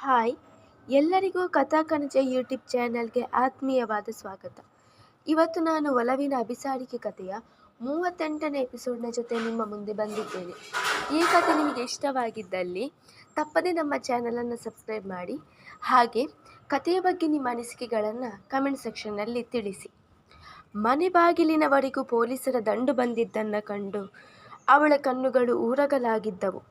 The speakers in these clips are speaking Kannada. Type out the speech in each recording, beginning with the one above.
ಹಾಯ್ ಎಲ್ಲರಿಗೂ ಕಥಾಕನಜ ಯೂಟ್ಯೂಬ್ ಚಾನಲ್ಗೆ ಆತ್ಮೀಯವಾದ ಸ್ವಾಗತ. ಇವತ್ತು ನಾನು ಒಲವಿನ ಅಭಿಸಾರಿಕೆ ಕಥೆಯ 38ನೇ ಎಪಿಸೋಡ್ನ ಜೊತೆ ನಿಮ್ಮ ಮುಂದೆ ಬಂದಿದ್ದೇನೆ. ಈ ಕಥೆ ನಿಮಗೆ ಇಷ್ಟವಾಗಿದ್ದಲ್ಲಿ ತಪ್ಪದೇ ನಮ್ಮ ಚಾನಲನ್ನು ಸಬ್ಸ್ಕ್ರೈಬ್ ಮಾಡಿ, ಹಾಗೆ ಕಥೆಯ ಬಗ್ಗೆ ನಿಮ್ಮ ಅನಿಸಿಕೆಗಳನ್ನು ಕಮೆಂಟ್ ಸೆಕ್ಷನ್ನಲ್ಲಿ ತಿಳಿಸಿ. ಮನೆ ಬಾಗಿಲಿನವರೆಗೂ ಪೊಲೀಸರ ದಂಡು ಬಂದಿದ್ದನ್ನು ಕಂಡು ಅವಳ ಕಣ್ಣುಗಳು ಊರಗಲಾಗಿದ್ದವು.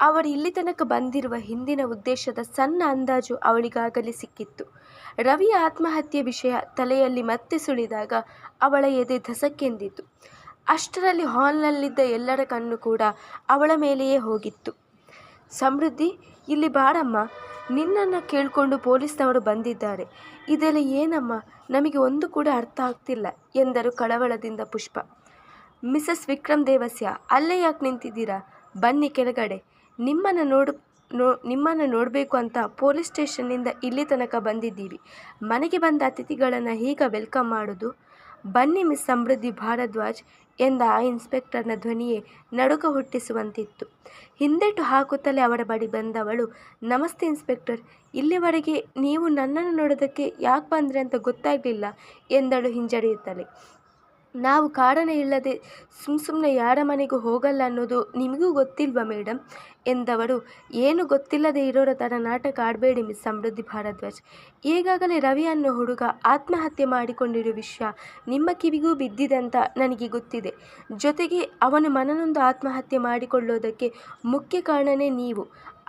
ಅವರು ಇಲ್ಲಿ ತನಕ ಬಂದಿರುವ ಹಿಂದಿನ ಉದ್ದೇಶದ ಸಣ್ಣ ಅಂದಾಜು ಅವಳಿಗಾಗಲೇ ಸಿಕ್ಕಿತ್ತು. ರವಿಯ ಆತ್ಮಹತ್ಯೆ ವಿಷಯ ತಲೆಯಲ್ಲಿ ಮತ್ತೆ ಸುಳಿದಾಗ ಅವಳ ಎದೆ ಧಸಕ್ಕೆಂದಿತು. ಅಷ್ಟರಲ್ಲಿ ಹಾಲ್ನಲ್ಲಿದ್ದ ಎಲ್ಲರ ಕಣ್ಣು ಕೂಡ ಅವಳ ಮೇಲೆಯೇ ಹೋಗಿತ್ತು. ಸಮೃದ್ಧಿ, ಇಲ್ಲಿ ಬಾರಮ್ಮ, ನಿನ್ನನ್ನು ಕೇಳಿಕೊಂಡು ಪೊಲೀಸ್ನವರು ಬಂದಿದ್ದಾರೆ. ಇದೆಲ್ಲ ಏನಮ್ಮ, ನಮಗೆ ಒಂದು ಕೂಡ ಅರ್ಥ ಆಗ್ತಿಲ್ಲ ಎಂದರು ಕಳವಳದಿಂದ ಪುಷ್ಪ. ಮಿಸಸ್ ವಿಕ್ರಮ್ ದೇವಸ್ಯ, ಅಲ್ಲೇ ಯಾಕೆ ನಿಂತಿದ್ದೀರಾ? ಬನ್ನಿ ಕೆಳಗಡೆ. ನಿಮ್ಮನ್ನು ನೋಡಬೇಕು ಅಂತ ಪೊಲೀಸ್ ಸ್ಟೇಷನ್ನಿಂದ ಇಲ್ಲಿ ತನಕ ಬಂದಿದ್ದೀವಿ. ಮನೆಗೆ ಬಂದ ಅತಿಥಿಗಳನ್ನು ಹೀಗ ವೆಲ್ಕಮ್ ಮಾಡೋದು? ಬನ್ನಿ ಮಿಸ್ ಸಮೃದ್ಧಿ ಭಾರದ್ವಾಜ್ ಎಂದ ಆ ಇನ್ಸ್ಪೆಕ್ಟರ್ನ ಧ್ವನಿಯೇ ನಡುಕ ಹುಟ್ಟಿಸುವಂತಿತ್ತು. ಹಿಂದೆಟು ಹಾಕುತ್ತಲೇ ಅವರ ಬಳಿ ಬಂದವಳು, ನಮಸ್ತೆ ಇನ್ಸ್ಪೆಕ್ಟರ್, ಇಲ್ಲಿವರೆಗೆ ನೀವು ನನ್ನನ್ನು ನೋಡೋದಕ್ಕೆ ಯಾಕೆ ಬಂದ್ರಿ ಅಂತ ಗೊತ್ತಾಗಲಿಲ್ಲ ಎಂದಳು ಹಿಂಜರಿಯುತ್ತಲೇ. ನಾವು ಕಾರಣ ಇಲ್ಲದೆ ಸುಮ್ಮನೆ ಯಾರ ಮನೆಗೂ ಹೋಗಲ್ಲ ಅನ್ನೋದು ನಿಮಗೂ ಗೊತ್ತಿಲ್ವಾ ಮೇಡಮ್ ಎಂದವರು. ಏನು ಗೊತ್ತಿಲ್ಲದೆ ಇರೋರ ಥರ ನಾಟಕ ಆಡಬೇಡಿ ಮಿಸ್ ಸಮೃದ್ಧಿ ಭಾರದ್ವಾಜ್. ಈಗಾಗಲೇ ರವಿ ಅನ್ನೋ ಹುಡುಗ ಆತ್ಮಹತ್ಯೆ ಮಾಡಿಕೊಂಡಿರೋ ವಿಷಯ ನಿಮ್ಮ ಕಿವಿಗೂ ಬಿದ್ದಿದೆ ಅಂತ ನನಗೆ ಗೊತ್ತಿದೆ. ಜೊತೆಗೆ ಅವನು ಮನನೊಂದು ಆತ್ಮಹತ್ಯೆ ಮಾಡಿಕೊಳ್ಳೋದಕ್ಕೆ ಮುಖ್ಯ ಕಾರಣನೇ ನೀವು,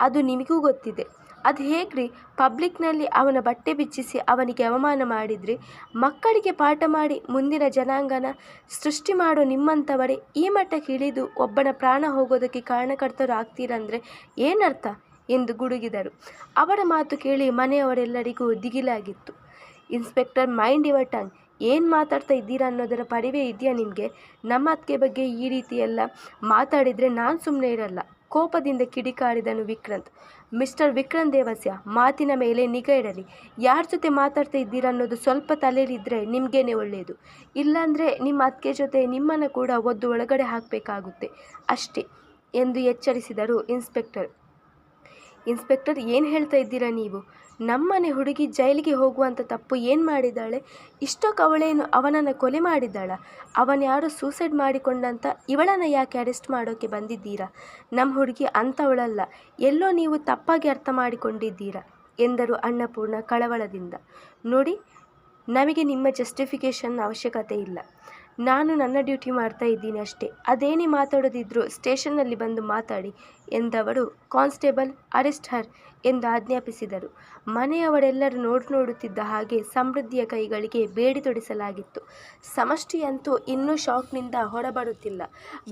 ಅದು ನಿಮಗೂ ಗೊತ್ತಿದೆ. ಅದು ಹೇಗ್ರಿ ಪಬ್ಲಿಕ್ನಲ್ಲಿ ಅವನ ಬಟ್ಟೆ ಬಿಚ್ಚಿಸಿ ಅವನಿಗೆ ಅವಮಾನ ಮಾಡಿದ್ರಿ? ಮಕ್ಕಳಿಗೆ ಪಾಠ ಮಾಡಿ ಮುಂದಿನ ಜನಾಂಗನ ಸೃಷ್ಟಿ ಮಾಡೋ ನಿಮ್ಮಂಥವರೇ ಈ ಮಟ್ಟಕ್ಕೆ ಇಳಿದು ಒಬ್ಬನ ಪ್ರಾಣ ಹೋಗೋದಕ್ಕೆ ಕಾರಣಕರ್ತರು ಆಗ್ತೀರಂದರೆ ಏನರ್ಥ ಎಂದು ಗುಡುಗಿದರು. ಅವರ ಮಾತು ಕೇಳಿ ಮನೆಯವರೆಲ್ಲರಿಗೂ ದಿಗಿಲಾಗಿತ್ತು. ಇನ್ಸ್ಪೆಕ್ಟರ್, ಮೈಂಡ್ ಯುವರ್ ಟಂಗ್, ಏನು ಮಾತಾಡ್ತಾ ಇದ್ದೀರಾ ಅನ್ನೋದರ ಪರಿವೇ ಇದೆಯಾ ನಿಮಗೆ? ನಮ್ಮ ಅತ್ತಿಗೆ ಬಗ್ಗೆ ಈ ರೀತಿ ಎಲ್ಲ ಮಾತಾಡಿದರೆ ನಾನು ಸುಮ್ಮನೆ ಇರಲ್ಲ, ಕೋಪದಿಂದ ಕಿಡಿಕಾರಿದನು ವಿಕ್ರಾಂತ್. ಮಿಸ್ಟರ್ ವಿಕ್ರಮ್ ದೇವಸ್ಯ, ಮಾತಿನ ಮೇಲೆ ನಿಗಾ ಇಡಲಿ. ಯಾರ ಜೊತೆ ಮಾತಾಡ್ತಾ ಇದ್ದೀರಾ ಅನ್ನೋದು ಸ್ವಲ್ಪ ತಲೆಯಲ್ಲಿದ್ದರೆ ನಿಮಗೇನೆ ಒಳ್ಳೆಯದು. ಇಲ್ಲಾಂದರೆ ನಿಮ್ಮ ಅತ್ತಿಗೆ ಜೊತೆ ನಿಮ್ಮನ್ನು ಕೂಡ ಒದ್ದು ಒಳಗಡೆ ಹಾಕಬೇಕಾಗುತ್ತೆ ಅಷ್ಟೇ ಎಂದು ಎಚ್ಚರಿಸಿದರು ಇನ್ಸ್ಪೆಕ್ಟರ್. ಇನ್ಸ್ಪೆಕ್ಟರ್, ಏನು ಹೇಳ್ತಾ ಇದ್ದೀರಾ ನೀವು? ನಮ್ಮನೆ ಹುಡುಗಿ ಜೈಲಿಗೆ ಹೋಗುವಂಥ ತಪ್ಪು ಏನು ಮಾಡಿದ್ದಾಳೆ? ಇಷ್ಟಕ್ಕೆ ಅವಳೇನು ಅವನನ್ನು ಕೊಲೆ ಮಾಡಿದ್ದಾಳ? ಅವನ್ಯಾರೋ ಸೂಸೈಡ್ ಮಾಡಿಕೊಂಡಂತ ಇವಳನ್ನು ಯಾಕೆ ಅರೆಸ್ಟ್ ಮಾಡೋಕ್ಕೆ ಬಂದಿದ್ದೀರಾ? ನಮ್ಮ ಹುಡುಗಿ ಅಂಥವಳಲ್ಲ, ಎಲ್ಲೋ ನೀವು ತಪ್ಪಾಗಿ ಅರ್ಥ ಮಾಡಿಕೊಂಡಿದ್ದೀರಾ ಎಂದರು ಅನ್ನಪೂರ್ಣ ಕಳವಳದಿಂದ. ನೋಡಿ, ನಮಗೆ ನಿಮ್ಮ ಜಸ್ಟಿಫಿಕೇಷನ್ ಅವಶ್ಯಕತೆ ಇಲ್ಲ. ನಾನು ನನ್ನ ಡ್ಯೂಟಿ ಮಾಡ್ತಾ ಇದ್ದೀನಿ ಅಷ್ಟೇ. ಅದೇನೇ ಮಾತಾಡೋದಿದ್ರು ಸ್ಟೇಷನ್ನಲ್ಲಿ ಬಂದು ಮಾತಾಡಿ ಎಂದವರು. ಕಾನ್ಸ್ಟೇಬಲ್, ಅರೆಸ್ಟ್ ಹರ್ ಎಂದು ಆಜ್ಞಾಪಿಸಿದರು. ಮನೆಯವರೆಲ್ಲರೂ ನೋಡುತ್ತಿದ್ದ ಹಾಗೆ ಸಮೃದ್ಧಿಯ ಕೈಗಳಿಗೆ ಬೇಡಿ ತೊಡಿಸಲಾಗಿತ್ತು. ಸಮಷ್ಟಿಯಂತೂ ಇನ್ನೂ ಶಾಕ್ನಿಂದ ಹೊರಬರುತ್ತಿಲ್ಲ.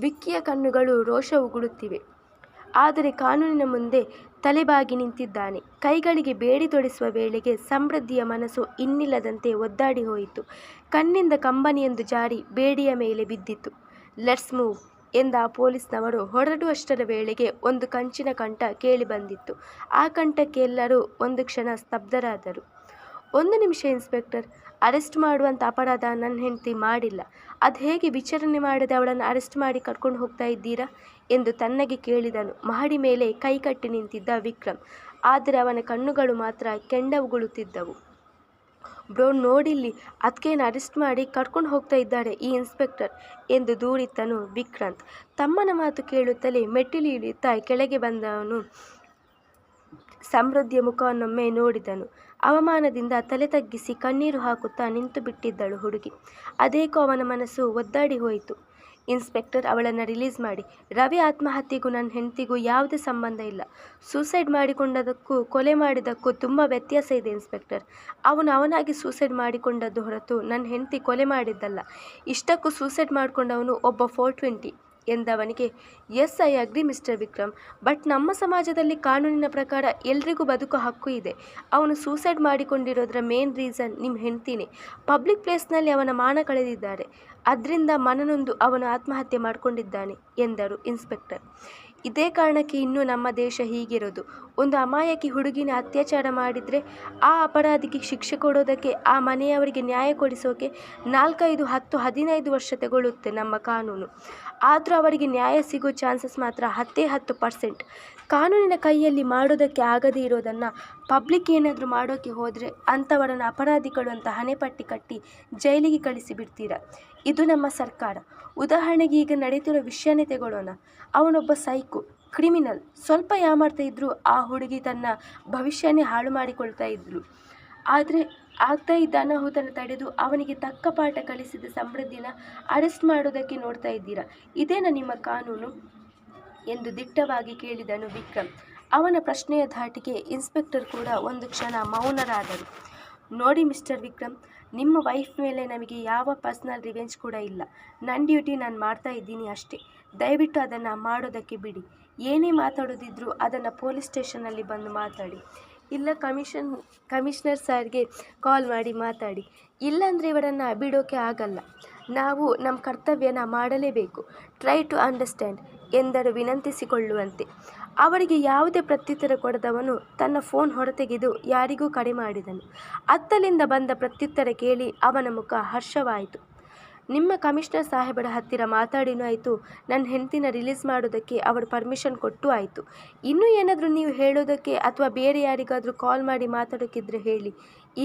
ವಿಕ್ಕಿಯ ಕಣ್ಣುಗಳು ರೋಷ ಉಗುಳುತ್ತಿವೆ. ಆದರೆ ಕಾನೂನಿನ ಮುಂದೆ ತಲೆಬಾಗಿ ನಿಂತಿದ್ದಾನೆ. ಕೈಗಳಿಗೆ ಬೇಡಿ ತೊಡಿಸುವ ವೇಳೆಗೆ ಸಮೃದ್ಧಿಯ ಮನಸ್ಸು ಇನ್ನಿಲ್ಲದಂತೆ ಒದ್ದಾಡಿ ಹೋಯಿತು. ಕಣ್ಣಿಂದ ಕಂಬನಿಯೊಂದು ಜಾರಿ ಬೇಡಿಯ ಮೇಲೆ ಬಿದ್ದಿತು. ಲೆಟ್ಸ್ ಮೂವ್ ಎಂದ ಆ ಪೊಲೀಸ್ನವರು ಹೊರಡುವಷ್ಟರ ವೇಳೆಗೆ ಒಂದು ಕಂಚಿನ ಕಂಠ ಕೇಳಿ ಬಂದಿತ್ತು. ಆ ಕಂಠಕ್ಕೆ ಎಲ್ಲರೂ ಒಂದು ಕ್ಷಣ ಸ್ತಬ್ಧರಾದರು. ಒಂದು ನಿಮಿಷ ಇನ್ಸ್ಪೆಕ್ಟರ್, ಅರೆಸ್ಟ್ ಮಾಡುವಂಥ ಅಪರಾಧ ನನ್ನ ಹೆಂಡತಿ ಮಾಡಿಲ್ಲ. ಅದು ಹೇಗೆ ವಿಚಾರಣೆ ಮಾಡದೆ ಅವಳನ್ನು ಅರೆಸ್ಟ್ ಮಾಡಿ ಕರ್ಕೊಂಡು ಹೋಗ್ತಾ ಇದ್ದೀರಾ ಎಂದು ತನ್ನಗೆ ಕೇಳಿದನು ಮಹಡಿ ಮೇಲೆ ಕೈಕಟ್ಟಿ ನಿಂತಿದ್ದ ವಿಕ್ರಮ್. ಆದರೆ ಅವನ ಕಣ್ಣುಗಳು ಮಾತ್ರ ಕೆಂಡವುಗುಳುತ್ತಿದ್ದವು. ಬ್ರೋ, ನೋಡಿಲ್ಲಿ, ಅದಕ್ಕೇನು ಅರೆಸ್ಟ್ ಮಾಡಿ ಕರ್ಕೊಂಡು ಹೋಗ್ತಾ ಇದ್ದಾರೆ ಈ ಇನ್ಸ್ಪೆಕ್ಟರ್ ಎಂದು ದೂರಿತ್ತನು ವಿಕ್ರಾಂತ್. ತಮ್ಮನ ಮಾತು ಕೇಳುತ್ತಲೇ ಮೆಟ್ಟಿಲು ಇಳಿಯುತ್ತಾ ಕೆಳಗೆ ಬಂದವನು ಸಮೃದ್ಧಿಯ ಮುಖವನ್ನೊಮ್ಮೆ ನೋಡಿದನು. ಅವಮಾನದಿಂದ ತಲೆ ತಗ್ಗಿಸಿ ಕಣ್ಣೀರು ಹಾಕುತ್ತಾ ನಿಂತು ಬಿಟ್ಟಿದ್ದಳು ಹುಡುಗಿ. ಅದೇಕೋ ಅವನ ಮನಸ್ಸು ಒದ್ದಾಡಿ ಹೋಯಿತು. ಇನ್ಸ್ಪೆಕ್ಟರ್, ಅವಳನ್ನು ರಿಲೀಸ್ ಮಾಡಿ. ರವಿ ಆತ್ಮಹತ್ಯೆಗೂ ನನ್ನ ಹೆಂಡತಿಗೂ ಯಾವುದೇ ಸಂಬಂಧ ಇಲ್ಲ. ಸೂಸೈಡ್ ಮಾಡಿಕೊಂಡದಕ್ಕೂ ಕೊಲೆ ಮಾಡಿದ್ದಕ್ಕೂ ತುಂಬ ವ್ಯತ್ಯಾಸ ಇದೆ ಇನ್ಸ್ಪೆಕ್ಟರ್. ಅವನಾಗಿ ಸೂಸೈಡ್ ಮಾಡಿಕೊಂಡದ್ದು ಹೊರತು ನನ್ನ ಹೆಂಡತಿ ಕೊಲೆ ಮಾಡಿದ್ದಲ್ಲ. ಇಷ್ಟಕ್ಕೂ ಸೂಸೈಡ್ ಮಾಡಿಕೊಂಡವನು ಒಬ್ಬ 420 ಎಂದವನಿಗೆ. Yes, I agree mister Vikram, but ನಮ್ಮ ಸಮಾಜದಲ್ಲಿ ಕಾನೂನಿನ ಪ್ರಕಾರ ಎಲ್ರಿಗೂ ಬದುಕೋ ಹಕ್ಕು ಇದೆ. ಅವನು ಸೂಸೈಡ್ ಮಾಡಿಕೊಂಡಿರೋದ್ರ ಮೇನ್ ರೀಸನ್ ನಿಮ್ಮ ಹೆಂಡ್ತಿನೇ. ಪಬ್ಲಿಕ್ ಪ್ಲೇಸ್ನಲ್ಲಿ ಅವನ ಮಾನ ಕಳೆದಿದ್ದಾರೆ. ಅದರಿಂದ ಮನನೊಂದು ಅವನು ಆತ್ಮಹತ್ಯೆ ಮಾಡಿಕೊಂಡಿದ್ದಾನೆ ಎಂದರು ಇನ್ಸ್ಪೆಕ್ಟರ್. ಇದೇ ಕಾರಣಕ್ಕೆ ಇನ್ನೂ ನಮ್ಮ ದೇಶ ಹೀಗಿರೋದು. ಒಂದು ಅಮಾಯಕಿ ಹುಡುಗಿನ ಅತ್ಯಾಚಾರ ಮಾಡಿದರೆ ಆ ಅಪರಾಧಿಗೆ ಶಿಕ್ಷೆ ಕೊಡೋದಕ್ಕೆ, ಆ ಮನೆಯವರಿಗೆ ನ್ಯಾಯ ಕೊಡಿಸೋಕೆ 4, 5, 10, 15 ವರ್ಷ ತಗೊಳ್ಳುತ್ತೆ ನಮ್ಮ ಕಾನೂನು. ಆದರೂ ಅವರಿಗೆ ನ್ಯಾಯ ಸಿಗೋ ಚಾನ್ಸಸ್ ಮಾತ್ರ 10%. ಕಾನೂನಿನ ಕೈಯಲ್ಲಿ ಮಾಡೋದಕ್ಕೆ ಆಗದೇ ಇರೋದನ್ನು ಪಬ್ಲಿಕ್ ಏನಾದರೂ ಮಾಡೋಕ್ಕೆ ಹೋದರೆ ಅಂಥವರನ್ನು ಅಪರಾಧಿಗಳು ಅಂತ ಹಣೆಪಟ್ಟಿ ಕಟ್ಟಿ ಜೈಲಿಗೆ ಕಳಿಸಿಬಿಡ್ತೀರಾ. ಇದು ನಮ್ಮ ಸರ್ಕಾರ. ಉದಾಹರಣೆಗೆ ಈಗ ನಡೀತಿರೋ ವಿಷಯನೇ ತಗೊಳ್ಳೋಣ. ಅವನೊಬ್ಬ ಸೈಕೋ, ಕ್ರಿಮಿನಲ್. ಸ್ವಲ್ಪ ಯಾಮಾರ್ತಾ ಇದ್ದರೂ ಆ ಹುಡುಗಿ ತನ್ನ ಭವಿಷ್ಯನೇ ಹಾಳು ಮಾಡಿಕೊಳ್ತಾ ಇದ್ಳು. ಆದರೆ ಆಗ್ತಾ ಇದ್ದ ಅನಾಹುತನ ತಡೆದು ಅವನಿಗೆ ತಕ್ಕ ಪಾಠ ಕಲಿಸಿದ ಸಮೃದ್ಧಿನ ಅರೆಸ್ಟ್ ಮಾಡೋದಕ್ಕೆ ನೋಡ್ತಾ ಇದ್ದೀರಾ. ಇದೇನಾ ನಿಮ್ಮ ಕಾನೂನು ಎಂದು ದಿಟ್ಟವಾಗಿ ಕೇಳಿದನು ವಿಕ್ರಮ್. ಅವನ ಪ್ರಶ್ನೆಯ ಧಾಟಿಗೆ ಇನ್ಸ್ಪೆಕ್ಟರ್ ಕೂಡ ಒಂದು ಕ್ಷಣ ಮೌನರಾದರು. ನೋಡಿ ಮಿಸ್ಟರ್ ವಿಕ್ರಮ್, ನಿಮ್ಮ ವೈಫ್ ಮೇಲೆ ನಮಗೆ ಯಾವ ಪರ್ಸ್ನಲ್ ರಿವೆಂಜ್ ಕೂಡ ಇಲ್ಲ. ನನ್ನ ಡ್ಯೂಟಿ ನಾನು ಮಾಡ್ತಾ ಇದ್ದೀನಿ ಅಷ್ಟೇ. ದಯವಿಟ್ಟು ಅದನ್ನು ಮಾಡೋದಕ್ಕೆ ಬಿಡಿ. ಏನೇ ಮಾತಾಡೋದಿದ್ರೂ ಅದನ್ನು ಪೊಲೀಸ್ ಸ್ಟೇಷನಲ್ಲಿ ಬಂದು ಮಾತಾಡಿ, ಇಲ್ಲ ಕಮಿಷನರ್ ಸರ್ಗೆ ಕಾಲ್ ಮಾಡಿ ಮಾತಾಡಿ. ಇಲ್ಲಾಂದರೆ ಇವರನ್ನು ಬಿಡೋಕೆ ಆಗಲ್ಲ. ನಾವು ನಮ್ಮ ಕರ್ತವ್ಯನ ಮಾಡಲೇಬೇಕು. ಟ್ರೈ ಟು ಅಂಡರ್ಸ್ಟ್ಯಾಂಡ್ ಎಂದರು ವಿನಂತಿಸಿಕೊಳ್ಳುವಂತೆ. ಅವರಿಗೆ ಯಾವುದೇ ಪ್ರತ್ಯುತ್ತರ ಕೊಡದವನು ತನ್ನ ಫೋನ್ ಹೊರತೆಗೆದು ಯಾರಿಗೂ ಕರೆ ಮಾಡಿದನು. ಅತ್ತಲಿಂದ ಬಂದ ಪ್ರತ್ಯುತ್ತರ ಕೇಳಿ ಅವನ ಮುಖ ಹರ್ಷವಾಯಿತು. ನಿಮ್ಮ ಕಮಿಷನರ್ ಸಾಹೇಬರ ಹತ್ತಿರ ಮಾತಾಡಿನೂ ಆಯಿತು, ನನ್ನ ಹೆಂಡತಿನ ರಿಲೀಸ್ ಮಾಡೋದಕ್ಕೆ ಅವರು ಪರ್ಮಿಷನ್ ಕೊಟ್ಟು ಆಯಿತು. ಇನ್ನೂ ಏನಾದರೂ ನೀವು ಹೇಳೋದಕ್ಕೆ ಅಥವಾ ಬೇರೆ ಯಾರಿಗಾದರೂ ಕಾಲ್ ಮಾಡಿ ಮಾತಾಡೋಕ್ಕಿದ್ರೆ ಹೇಳಿ,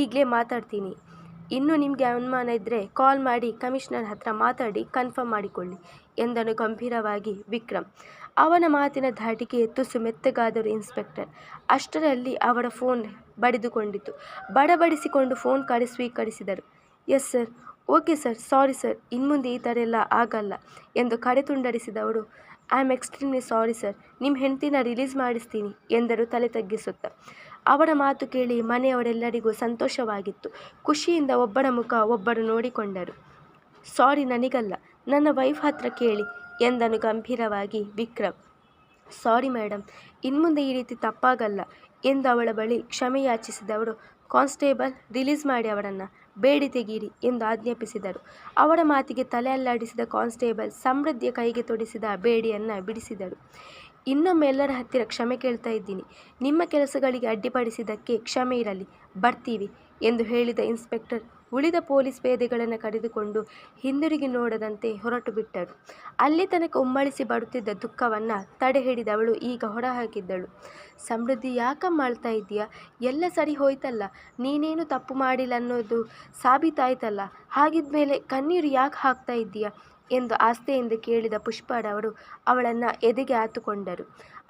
ಈಗಲೇ ಮಾತಾಡ್ತೀನಿ. ಇನ್ನೂ ನಿಮಗೆ ಅನುಮಾನ ಇದ್ದರೆ ಕಾಲ್ ಮಾಡಿ ಕಮಿಷನರ್ ಹತ್ರ ಮಾತಾಡಿ ಕನ್ಫರ್ಮ್ ಮಾಡಿಕೊಳ್ಳಿ ಎಂದನು ಗಂಭೀರವಾಗಿ ವಿಕ್ರಮ್. ಅವನ ಮಾತಿನ ಧಾಟಿಗೆ ತುಸು ಮೆತ್ತಗಾದರು ಇನ್ಸ್ಪೆಕ್ಟರ್. ಅಷ್ಟರಲ್ಲಿ ಅವರ ಫೋನ್ ಬಡಿದುಕೊಂಡಿತು. ಬಡಬಡಿಸಿಕೊಂಡು ಫೋನ್ ಕರೆ ಸ್ವೀಕರಿಸಿದರು. Yes sir, okay sir, sorry sir, ಇನ್ಮುಂದೆ ಈ ಥರ ಎಲ್ಲ ಆಗಲ್ಲ ಎಂದು ಕರೆ ತುಂಡರಿಸಿದವರು. I am extremely sorry sir, ನಿಮ್ಮ ಹೆಂಡತಿನ ರಿಲೀಸ್ ಮಾಡಿಸ್ತೀನಿ ಎಂದರು ತಲೆ ತಗ್ಗಿಸುತ್ತಾ. ಅವರ ಮಾತು ಕೇಳಿ ಮನೆಯವರೆಲ್ಲರಿಗೂ ಸಂತೋಷವಾಗಿತ್ತು. ಖುಷಿಯಿಂದ ಒಬ್ಬರ ಮುಖ ಒಬ್ಬರು ನೋಡಿಕೊಂಡರು. ಸಾರಿ ನನಗಲ್ಲ, ನನ್ನ ವೈಫ್ ಹತ್ರ ಕೇಳಿ ಎಂದನು ಗಂಭೀರವಾಗಿ ವಿಕ್ರಮ್. ಸಾರಿ ಮೇಡಮ್, ಇನ್ಮುಂದೆ ಈ ರೀತಿ ತಪ್ಪಾಗಲ್ಲ ಎಂದು ಅವಳ ಬಳಿ ಕ್ಷಮೆ ಯಾಚಿಸಿದವರು. ಕಾನ್ಸ್ಟೇಬಲ್, ರಿಲೀಸ್ ಮಾಡಿ ಅವರನ್ನು, ಬೇಡಿ ತೆಗೀರಿ ಎಂದು ಆಜ್ಞಾಪಿಸಿದರು. ಅವರ ಮಾತಿಗೆ ತಲೆ ಅಲ್ಲಾಡಿಸಿದ ಕಾನ್ಸ್ಟೇಬಲ್ ಸಮೃದ್ಧಿಯ ಕೈಗೆ ತೊಡಿಸಿದ ಬೇಡಿಯನ್ನು ಬಿಡಿಸಿದರು. ಇನ್ನೊಮ್ಮೆ ಎಲ್ಲರ ಹತ್ತಿರ ಕ್ಷಮೆ ಕೇಳ್ತಾ ಇದ್ದೀನಿ. ನಿಮ್ಮ ಕೆಲಸಗಳಿಗೆ ಅಡ್ಡಿಪಡಿಸಿದ್ದಕ್ಕೆ ಕ್ಷಮೆ ಇರಲಿ, ಬರ್ತೀವಿ ಎಂದು ಹೇಳಿದ ಇನ್ಸ್ಪೆಕ್ಟರ್ ಉಳಿದ ಪೊಲೀಸ್ ಪೇದೆಗಳನ್ನು ಕರೆದುಕೊಂಡು ಹಿಂದಿರುಗಿ ನೋಡದಂತೆ ಹೊರಟು ಬಿಟ್ಟರು. ಅಲ್ಲಿ ತನಕ ಉಮ್ಮಳಿಸಿ ಬರುತ್ತಿದ್ದ ದುಃಖವನ್ನು ತಡೆ ಹಿಡಿದವಳು ಈಗ ಹೊರಹಾಕಿದ್ದಳು. ಸಮೃದ್ಧಿ, ಯಾಕಮ್ಮ ಅಳ್ತಾ ಇದ್ದೀಯಾ? ಎಲ್ಲ ಸರಿ ಹೋಯ್ತಲ್ಲ, ನೀನೇನು ತಪ್ಪು ಮಾಡಿಲ್ಲ ಅನ್ನೋದು ಸಾಬೀತಾಯ್ತಲ್ಲ, ಹಾಗಿದ್ಮೇಲೆ ಕಣ್ಣೀರು ಯಾಕೆ ಹಾಕ್ತಾ ಇದ್ದೀಯಾ ಎಂದು ಆಸ್ತೆಯಿಂದ ಕೇಳಿದ ಪುಷ್ಪರವರು ಅವಳನ್ನು ಎದೆಗೆ ಆತುಕೊಂಡರು.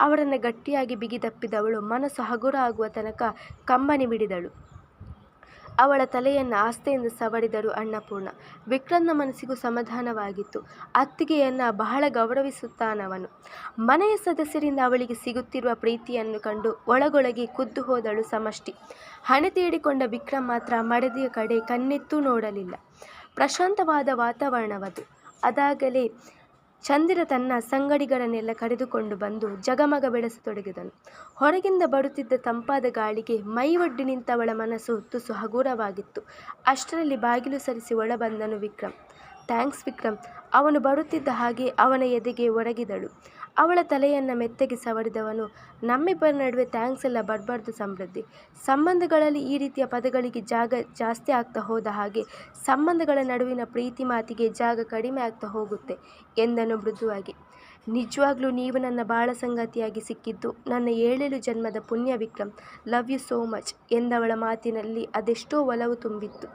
ಅವರನ್ನು ಗಟ್ಟಿಯಾಗಿ ಬಿಗಿದಪ್ಪಿದವಳು ಮನಸ್ಸು ಹಗುರ ಆಗುವ ತನಕ ಕಂಬನಿ ಬಿಡಿದಳು. ಅವಳ ತಲೆಯನ್ನು ಆಸ್ತೆಯಿಂದ ಸವರಿದರು ಅನ್ನಪೂರ್ಣ. ವಿಕ್ರಮ್ನ ಮನಸ್ಸಿಗೂ ಸಮಾಧಾನವಾಗಿತ್ತು. ಅತ್ತಿಗೆಯನ್ನು ಬಹಳ ಗೌರವಿಸುತ್ತಾನವನು. ಮನೆಯ ಸದಸ್ಯರಿಂದ ಅವಳಿಗೆ ಸಿಗುತ್ತಿರುವ ಪ್ರೀತಿಯನ್ನು ಕಂಡು ಒಳಗೊಳಗೆ ಕುದ್ದು ಹೋದಳು ಸಮಷ್ಟಿ. ಹಣೆ ತೀಡಿಕೊಂಡ ವಿಕ್ರಮ್ ಮಾತ್ರ ಮಡದಿಯ ಕಡೆ ಕಣ್ಣೆತ್ತೂ ನೋಡಲಿಲ್ಲ. ಪ್ರಶಾಂತವಾದ ವಾತಾವರಣವದು. ಅದಾಗಲೇ ಚಂದಿರ ತನ್ನ ಸಂಗಡಿಗರನ್ನೆಲ್ಲ ಕರೆದುಕೊಂಡು ಬಂದು ಜಗಮಗ ಬೆಳೆಸತೊಡಗಿದನು. ಹೊರಗಿಂದ ಬರುತ್ತಿದ್ದ ತಂಪಾದ ಗಾಳಿಗೆ ಮೈ ಒಡ್ಡಿ ನಿಂತವಳ ಮನಸ್ಸು ತುಸು ಹಗುರವಾಗಿತ್ತು. ಅಷ್ಟರಲ್ಲಿ ಬಾಗಿಲು ಸರಿಸಿ ಒಳ ಬಂದನು ವಿಕ್ರಮ್. ಥ್ಯಾಂಕ್ಸ್ ವಿಕ್ರಮ್. ಅವನು ಬರುತ್ತಿದ್ದ ಹಾಗೆ ಅವನ ಎದೆಗೆ ಒರಗಿದಳು. ಅವಳ ತಲೆಯನ್ನು ಮೆತ್ತಗೆ ಸವರಿದವನು, ನಮ್ಮಿಬ್ಬರ ನಡುವೆ ಥ್ಯಾಂಕ್ಸ್ ಎಲ್ಲ ಬರಬಾರ್ದು ಸಮೃದ್ಧಿ. ಸಂಬಂಧಗಳಲ್ಲಿ ಈ ರೀತಿಯ ಪದಗಳಿಗೆ ಜಾಗ ಜಾಸ್ತಿ ಆಗ್ತಾ ಹೋದ ಹಾಗೆ ಸಂಬಂಧಗಳ ನಡುವಿನ ಪ್ರೀತಿ ಮಾತಿಗೆ ಜಾಗ ಕಡಿಮೆ ಆಗ್ತಾ ಹೋಗುತ್ತೆ ಎಂದನು ಮೃದುವಾಗಿ. ನಿಜವಾಗ್ಲೂ ನೀವು ನನ್ನ ಬಾಳ ಸಂಗಾತಿಯಾಗಿ ಸಿಕ್ಕಿದ್ದು ನನ್ನ 7 ಜನ್ಮದ ಪುಣ್ಯ Vikram. Love you so much ಎಂದವಳ ಮಾತಿನಲ್ಲಿ ಅದೆಷ್ಟೋ ಒಲವು ತುಂಬಿತ್ತು.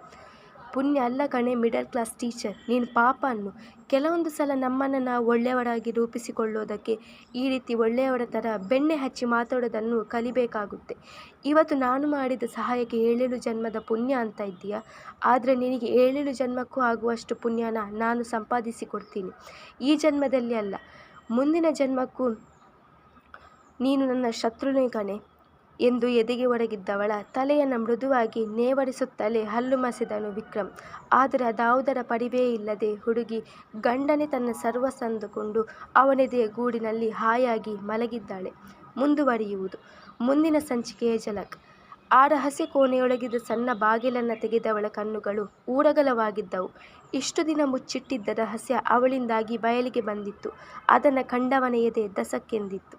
ಪುಣ್ಯ ಅಲ್ಲ ಕಣೆ ಮಿಡಲ್ ಕ್ಲಾಸ್ ಟೀಚರ್, ನೀನು ಪಾಪ ಅನ್ನು. ಕೆಲವೊಂದು ಸಲ ನಮ್ಮನ್ನು ನಾವು ಒಳ್ಳೆಯವರಾಗಿ ರೂಪಿಸಿಕೊಳ್ಳೋದಕ್ಕೆ ಈ ರೀತಿ ಒಳ್ಳೆಯವರ ಥರ ಬೆಣ್ಣೆ ಹಚ್ಚಿ ಮಾತಾಡೋದನ್ನು ಕಲಿಬೇಕಾಗುತ್ತೆ. ಇವತ್ತು ನಾನು ಮಾಡಿದ ಸಹಾಯಕ್ಕೆ 7 ಜನ್ಮದ ಪುಣ್ಯ ಅಂತ ಇದ್ದೀಯಾ? ಆದರೆ ನಿನಗೆ 7 ಜನ್ಮಕ್ಕೂ ಆಗುವಷ್ಟು ಪುಣ್ಯನ ನಾನು ಸಂಪಾದಿಸಿಕೊಡ್ತೀನಿ. ಈ ಜನ್ಮದಲ್ಲಿ ಅಲ್ಲ, ಮುಂದಿನ ಜನ್ಮಕ್ಕೂ ನೀನು ನನ್ನ ಶತ್ರುನೇ ಕಣೆ ಎಂದು ಎದೆಗೆ ಒರಗಿದ್ದವಳ ತಲೆಯನ್ನು ಮೃದುವಾಗಿ ನೇವರಿಸುತ್ತಲೇ ಹಲ್ಲು ಮಸೆದನು ವಿಕ್ರಮ್. ಆದರೆ ಅದಾವುದರ ಪರಿವೇ ಇಲ್ಲದೆ ಹುಡುಗಿ ಗಂಡನೇ ತನ್ನ ಸರ್ವಸಂದುಕೊಂಡು ಅವನೆದೆಯ ಗೂಡಿನಲ್ಲಿ ಹಾಯಾಗಿ ಮಲಗಿದ್ದಾಳೆ. ಮುಂದುವರಿಯುವುದು ಮುಂದಿನ ಸಂಚಿಕೆಯ ಝಲಕ್. ಆ ರಹಸ್ಯ ಕೋಣೆಯೊಳಗಿದ್ದ ಸಣ್ಣ ಬಾಗಿಲನ್ನು ತೆಗೆದವಳ ಕಣ್ಣುಗಳು ಊರಗಲವಾಗಿದ್ದವು. ಇಷ್ಟು ದಿನ ಮುಚ್ಚಿಟ್ಟಿದ್ದ ರಹಸ್ಯ ಅವಳಿಂದಾಗಿ ಬಯಲಿಗೆ ಬಂದಿತ್ತು. ಅದನ್ನು ಕಂಡವನ ಎದೆ ದಸಕ್ಕೆಂದಿತ್ತು.